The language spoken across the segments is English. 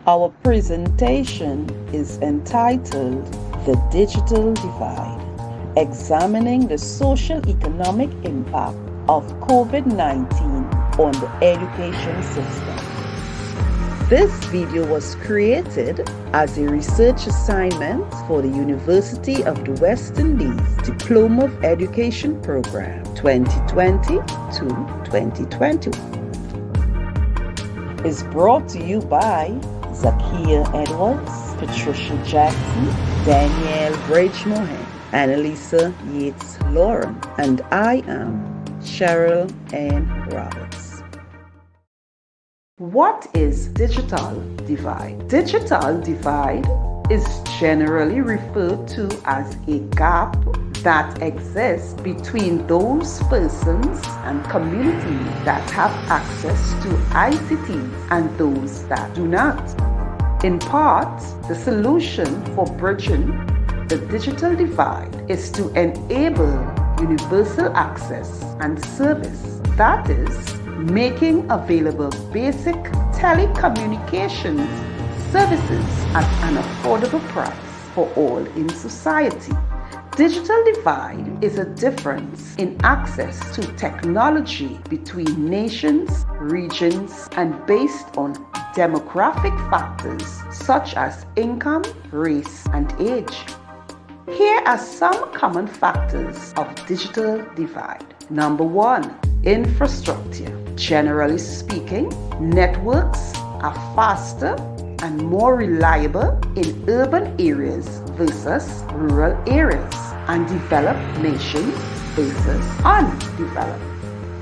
Our presentation is entitled The Digital Divide, examining the social-economic impact of COVID-19 on the education system. This video was created as a research assignment for the University of the West Indies Diploma of Education Program 2020 to 2021. Is brought to you by Zakia Edwards, Patricia Jackson, Danielle Bridge-Mohan, Annalisa Yates-Lauren, and I am Cheryl N. Roberts. What is digital divide? Digital divide is generally referred to as a gap that exists between those persons and communities that have access to ICT and those that do not. In part, the solution for bridging the digital divide is to enable universal access and service, that is, making available basic telecommunications services at an affordable price for all in society. Digital divide is a difference in access to technology between nations, regions, and based on demographic factors such as income, race, and age. Here are some common factors of digital divide. Number 1, infrastructure. Generally speaking, networks are faster and more reliable in urban areas versus rural areas, and developed nations versus undeveloped.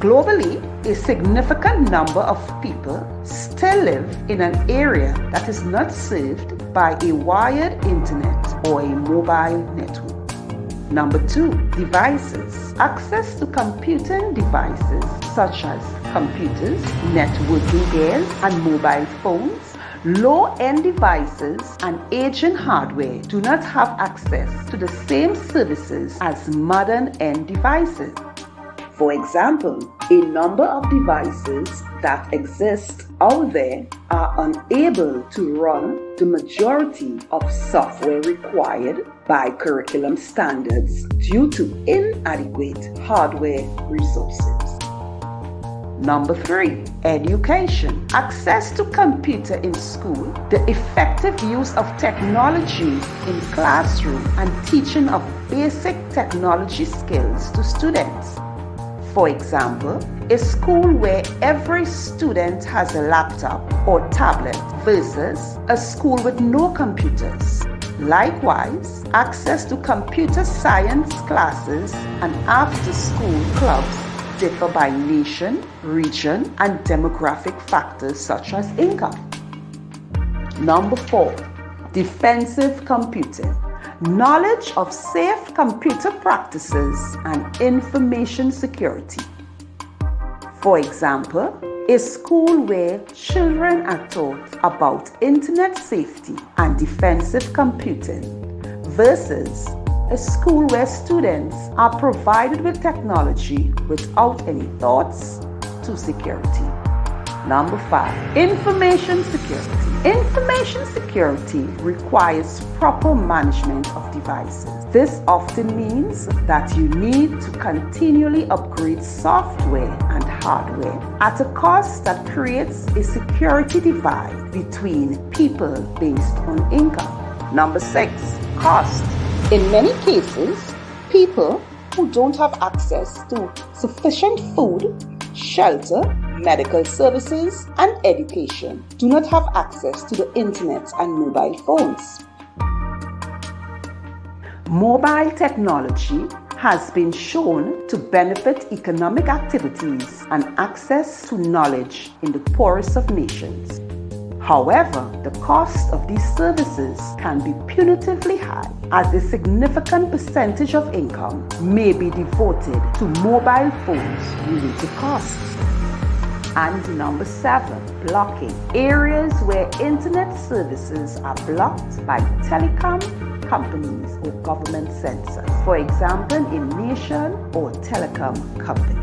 Globally, a significant number of people still live in an area that is not served by a wired internet or a mobile network. Number 2, devices. Access to computing devices such as computers, networking gears, and mobile phones. Low-end devices and aging hardware do not have access to the same services as modern-end devices. For example, a number of devices that exist out there are unable to run the majority of software required by curriculum standards due to inadequate hardware resources. Number 3, education. Access to computer in school, the effective use of technology in classroom, and teaching of basic technology skills to students. For example, a school where every student has a laptop or tablet versus a school with no computers. Likewise, access to computer science classes and after-school clubs differ by nation, region, and demographic factors such as income. Number 4, defensive computing. Knowledge of safe computer practices and information security. For example, a school where children are taught about internet safety and defensive computing versus a school where students are provided with technology without any thoughts to security. Number 5, information security. Information security requires proper management of devices. This often means that you need to continually upgrade software and hardware at a cost that creates a security divide between people based on income. Number 6, cost. In many cases, people who don't have access to sufficient food, shelter, medical services, and education do not have access to the internet and mobile phones. Mobile technology has been shown to benefit economic activities and access to knowledge in the poorest of nations. However, the cost of these services can be punitively high, as a significant percentage of income may be devoted to mobile phones-related costs. And number 7, blocking. Areas where internet services are blocked by telecom companies or government censors. For example, a nation or telecom company.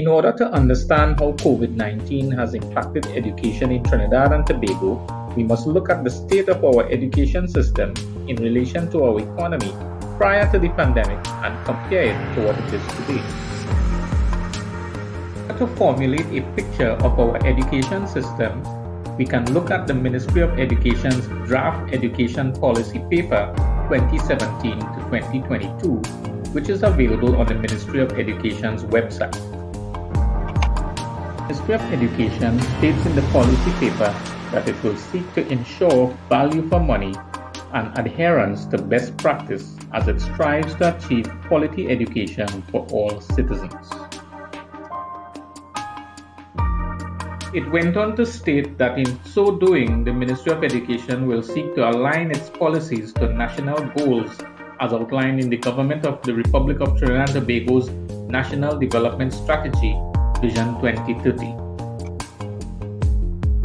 In order to understand how COVID-19 has impacted education in Trinidad and Tobago, we must look at the state of our education system in relation to our economy prior to the pandemic and compare it to what it is today. To formulate a picture of our education system, we can look at the Ministry of Education's Draft Education Policy Paper 2017 to 2022, which is available on the Ministry of Education's website. The Ministry of Education states in the policy paper that it will seek to ensure value for money and adherence to best practice as it strives to achieve quality education for all citizens. It went on to state that in so doing, the Ministry of Education will seek to align its policies to national goals as outlined in the Government of the Republic of Trinidad and Tobago's National Development Strategy, Vision 2030.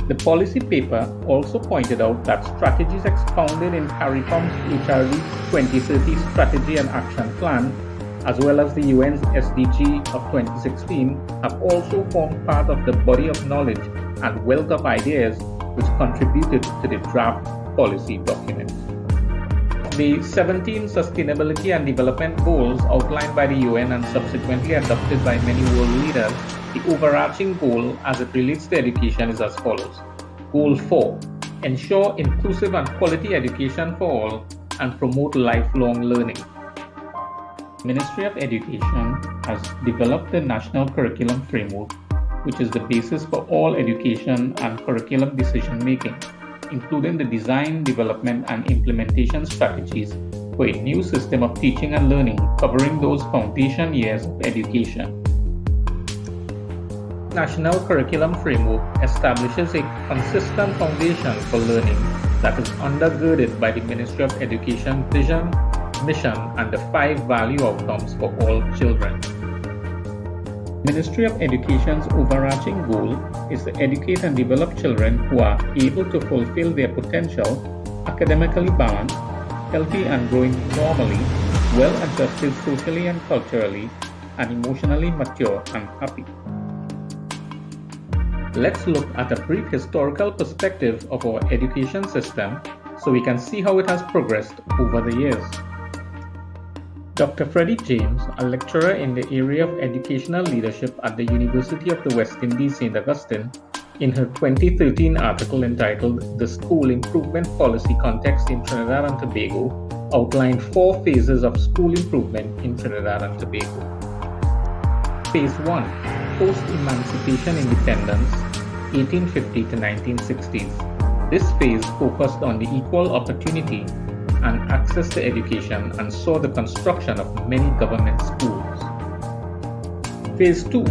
The policy paper also pointed out that strategies expounded in CARICOM's HRD 2030 Strategy and Action Plan, as well as the UN's SDG of 2016, have also formed part of the body of knowledge and wealth of ideas which contributed to the draft policy document. The 17 Sustainability and Development Goals outlined by the UN and subsequently adopted by many world leaders, the overarching goal as it relates to education is as follows. Goal 4. Ensure inclusive and quality education for all and promote lifelong learning. The Ministry of Education has developed the National Curriculum Framework, which is the basis for all education and curriculum decision making, including the design, development, and implementation strategies for a new system of teaching and learning covering those foundation years of education. The National Curriculum Framework establishes a consistent foundation for learning that is undergirded by the Ministry of Education vision, mission, and the 5 value outcomes for all children. The Ministry of Education's overarching goal is to educate and develop children who are able to fulfill their potential, academically balanced, healthy and growing normally, well-adjusted socially and culturally, and emotionally mature and happy. Let's look at a brief historical perspective of our education system so we can see how it has progressed over the years. Dr. Freddie James, a lecturer in the area of educational leadership at the University of the West Indies, St. Augustine, in her 2013 article entitled The School Improvement Policy Context in Trinidad and Tobago, outlined 4 phases of school improvement in Trinidad and Tobago. Phase 1. Post-emancipation independence, 1850 to 1960s. This phase focused on the equal opportunity and access to education and saw the construction of many government schools. Phase 2.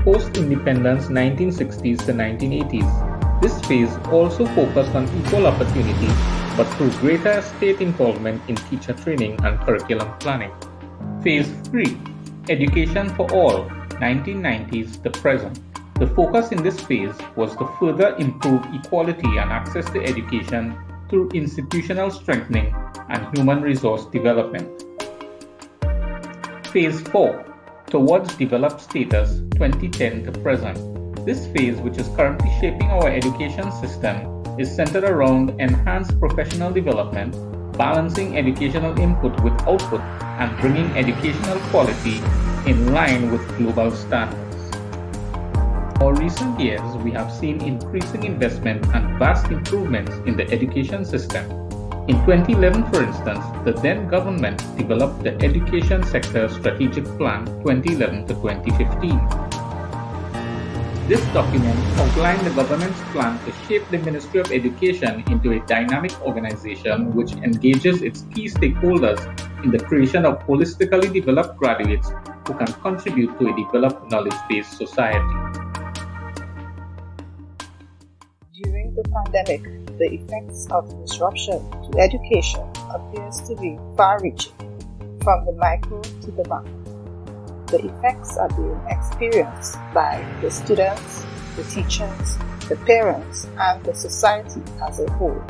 Post-independence 1960s to 1980s. This phase also focused on equal opportunity but through greater state involvement in teacher training and curriculum planning. Phase 3. Education for all, 1990s to present. The focus in this phase was to further improve equality and access to education through institutional strengthening and human resource development. Phase 4. Towards Developed Status, 2010 to present. This phase, which is currently shaping our education system, is centered around enhanced professional development, balancing educational input with output, and bringing educational quality in line with global standards. In more recent years, we have seen increasing investment and vast improvements in the education system. In 2011, for instance, the then government developed the Education Sector Strategic Plan 2011 to 2015. This document outlined the government's plan to shape the Ministry of Education into a dynamic organization which engages its key stakeholders in the creation of holistically developed graduates who can contribute to a developed knowledge-based society. During the pandemic, the effects of disruption to education appears to be far-reaching, from the micro to the macro. The effects are being experienced by the students, the teachers, the parents, and the society as a whole.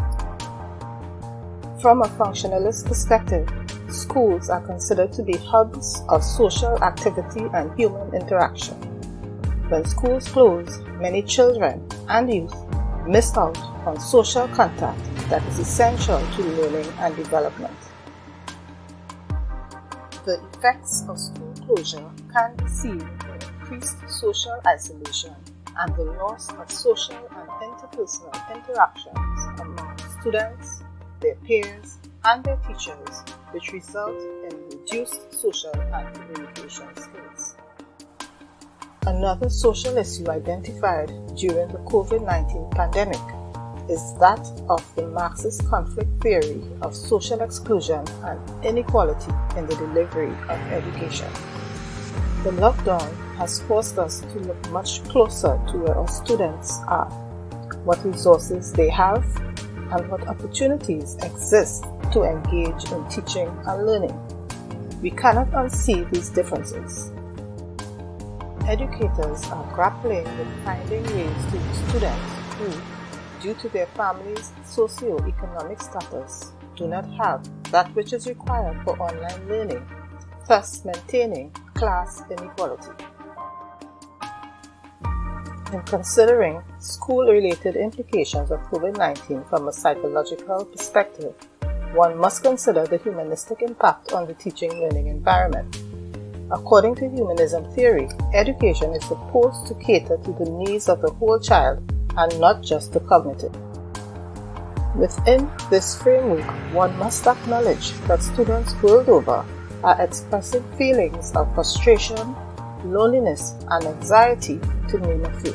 From a functionalist perspective, schools are considered to be hubs of social activity and human interaction. When schools closed, many children and youth missed out on social contact that is essential to learning and development. The effects of school closure can be seen in increased social isolation and the loss of social and interpersonal interactions among students, their peers, and their teachers, which result in reduced social and communication skills. Another social issue identified during the COVID-19 pandemic is that of the Marxist conflict theory of social exclusion and inequality in the delivery of education. The lockdown has forced us to look much closer to where our students are, what resources they have, and what opportunities exist to engage in teaching and learning. We cannot unsee these differences. Educators are grappling with finding ways to reach students who, due to their families' socio-economic status, do not have that which is required for online learning, thus maintaining class inequality. In considering school-related implications of COVID-19 from a psychological perspective, one must consider the humanistic impact on the teaching-learning environment. According to humanism theory, education is supposed to cater to the needs of the whole child and not just the cognitive. Within this framework, one must acknowledge that students world over are expressing feelings of frustration, loneliness, and anxiety, to name a few.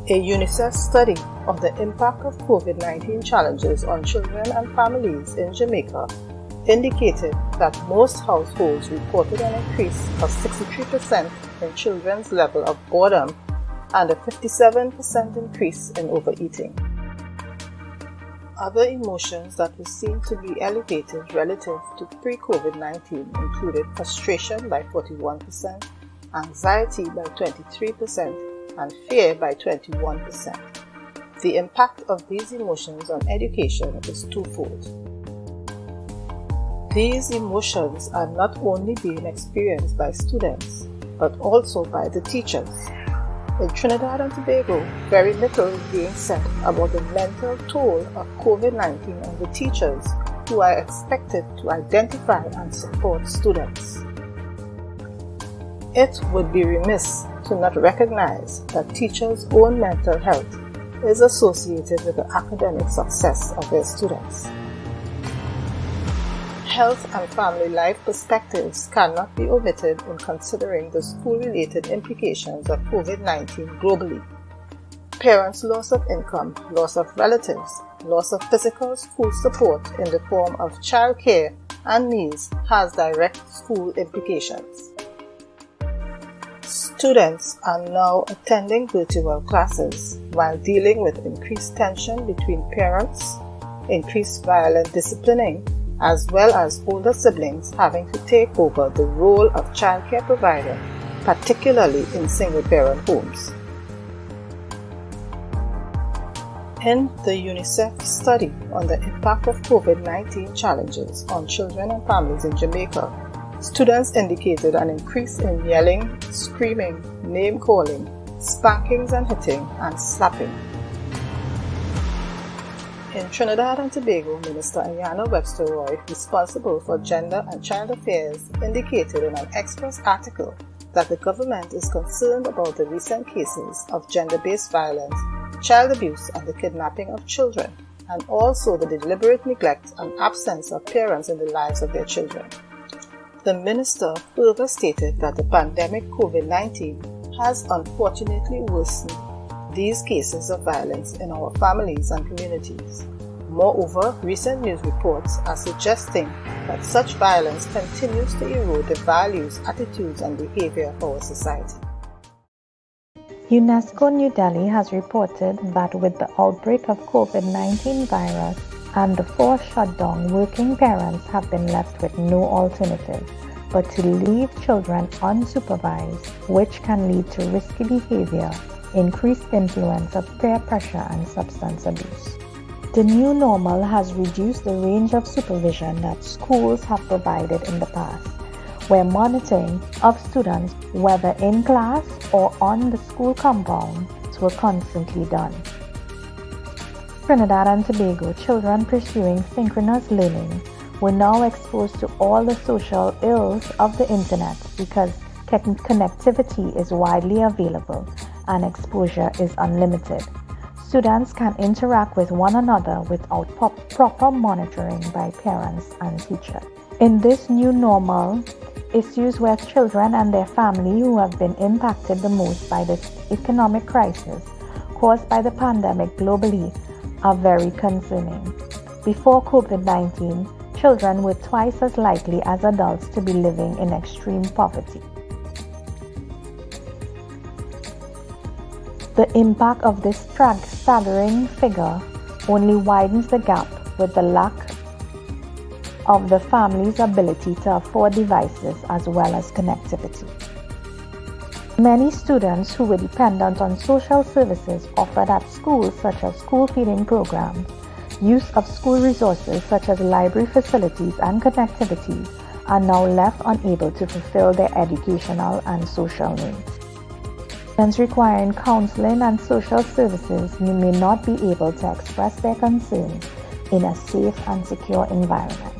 A UNICEF study of the impact of COVID-19 challenges on children and families in Jamaica indicated that most households reported an increase of 63% in children's level of boredom and a 57% increase in overeating. Other emotions that were seen to be elevated relative to pre-COVID-19 included frustration by 41%, anxiety by 23%, and fear by 21%. The impact of these emotions on education is twofold. These emotions are not only being experienced by students, but also by the teachers. In Trinidad and Tobago, very little is being said about the mental toll of COVID-19 on the teachers who are expected to identify and support students. It would be remiss to not recognize that teachers' own mental health is associated with the academic success of their students. Health and family life perspectives cannot be omitted in considering the school-related implications of COVID-19 globally. Parents' loss of income, loss of relatives, loss of physical school support in the form of childcare and meals has direct school implications. Students are now attending virtual classes while dealing with increased tension between parents, increased violent disciplining, as well as older siblings having to take over the role of childcare provider, particularly in single-parent homes. In the UNICEF study on the impact of COVID-19 challenges on children and families in Jamaica, students indicated an increase in yelling, screaming, name-calling, spankings and hitting, and slapping. In Trinidad and Tobago, Minister Ayana Webster-Roy, responsible for gender and child affairs, indicated in an Express article that the government is concerned about the recent cases of gender-based violence, child abuse, and the kidnapping of children, and also the deliberate neglect and absence of parents in the lives of their children. The minister further stated that the pandemic COVID-19 has unfortunately worsened these cases of violence in our families and communities. Moreover, recent news reports are suggesting that such violence continues to erode the values, attitudes, and behavior of our society. UNESCO New Delhi has reported that with the outbreak of COVID-19 virus and the forced shutdown, working parents have been left with no alternative but to leave children unsupervised, which can lead to risky behavior, increased influence of peer pressure, and substance abuse. The new normal has reduced the range of supervision that schools have provided in the past, where monitoring of students, whether in class or on the school compound, were constantly done. Trinidad and Tobago children pursuing synchronous learning were now exposed to all the social ills of the internet because connectivity is widely available and exposure is unlimited. Students can interact with one another without proper monitoring by parents and teachers. In this new normal, issues with children and their family who have been impacted the most by this economic crisis caused by the pandemic globally are very concerning. Before COVID-19, children were twice as likely as adults to be living in extreme poverty. The impact of this staggering figure only widens the gap with the lack of the family's ability to afford devices as well as connectivity. Many students who were dependent on social services offered at schools such as school feeding programs, use of school resources such as library facilities and connectivity are now left unable to fulfill their educational and social needs. Students requiring counseling and social services may not be able to express their concerns in a safe and secure environment.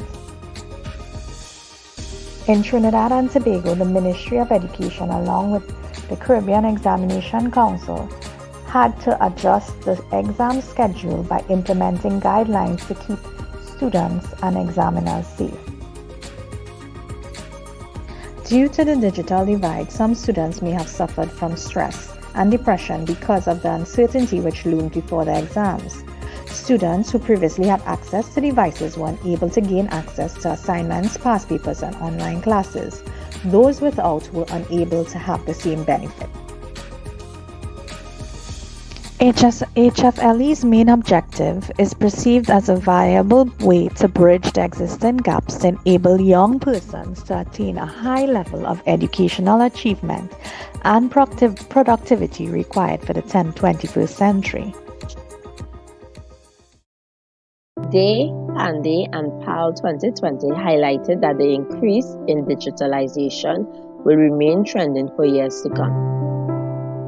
In Trinidad and Tobago, the Ministry of Education, along with the Caribbean Examination Council, had to adjust the exam schedule by implementing guidelines to keep students and examiners safe. Due to the digital divide, some students may have suffered from stress and depression because of the uncertainty which loomed before the exams. Students who previously had access to devices were unable to gain access to assignments, past papers, and online classes. Those without were unable to have the same benefit. HFLE's main objective is perceived as a viable way to bridge the existing gaps to enable young persons to attain a high level of educational achievement and productivity required for the 21st century. Day, Handy, and PAL 2020 highlighted that the increase in digitalization will remain trending for years to come.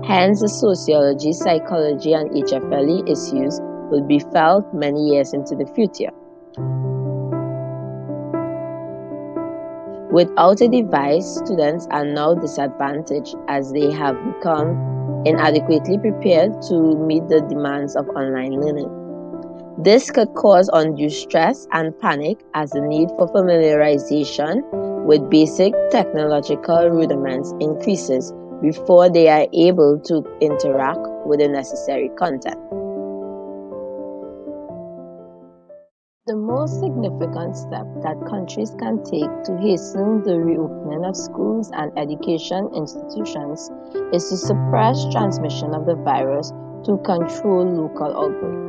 Hence, the sociology, psychology, and HFLE issues will be felt many years into the future. Without a device, students are now disadvantaged as they have become inadequately prepared to meet the demands of online learning. This could cause undue stress and panic as the need for familiarization with basic technological rudiments increases before they are able to interact with the necessary content. The most significant step that countries can take to hasten the reopening of schools and education institutions is to suppress transmission of the virus to control local outbreak.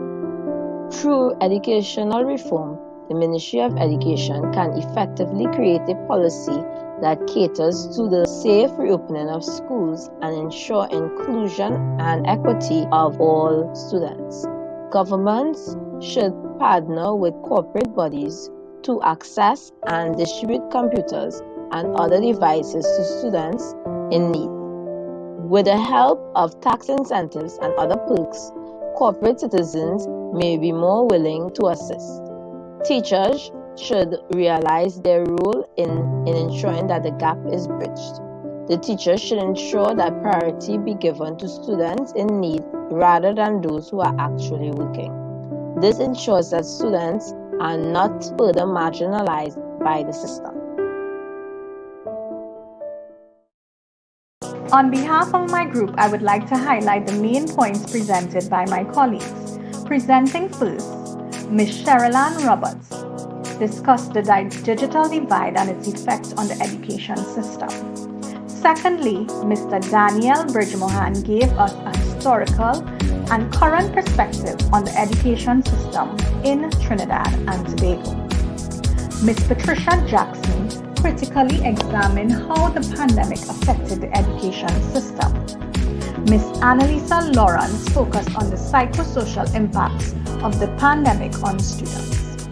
Through educational reform, the Ministry of Education can effectively create a policy that caters to the safe reopening of schools and ensure inclusion and equity of all students. Governments should partner with corporate bodies to access and distribute computers and other devices to students in need. With the help of tax incentives and other perks, corporate citizens may be more willing to assist. Teachers should realize their role in ensuring that the gap is bridged. The teachers should ensure that priority be given to students in need rather than those who are actually working. This ensures that students are not further marginalized by the system. On behalf of my group, I would like to highlight the main points presented by my colleagues. Presenting first, Ms. Sherilyn Roberts discussed the digital divide and its effect on the education system. Secondly, Mr. Daniel Bridgemohan gave us a historical and current perspective on the education system in Trinidad and Tobago. Ms. Patricia Jackson critically examined how the pandemic affected the education system. Ms. Annalisa Lawrence focused on the psychosocial impacts of the pandemic on students.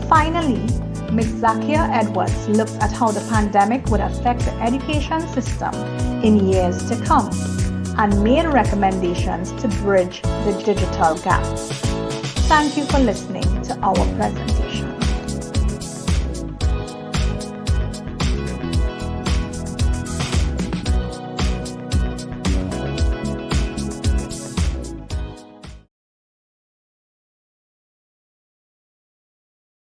Finally, Ms. Zakia Edwards looked at how the pandemic would affect the education system in years to come and made recommendations to bridge the digital gap. Thank you for listening to our presentation.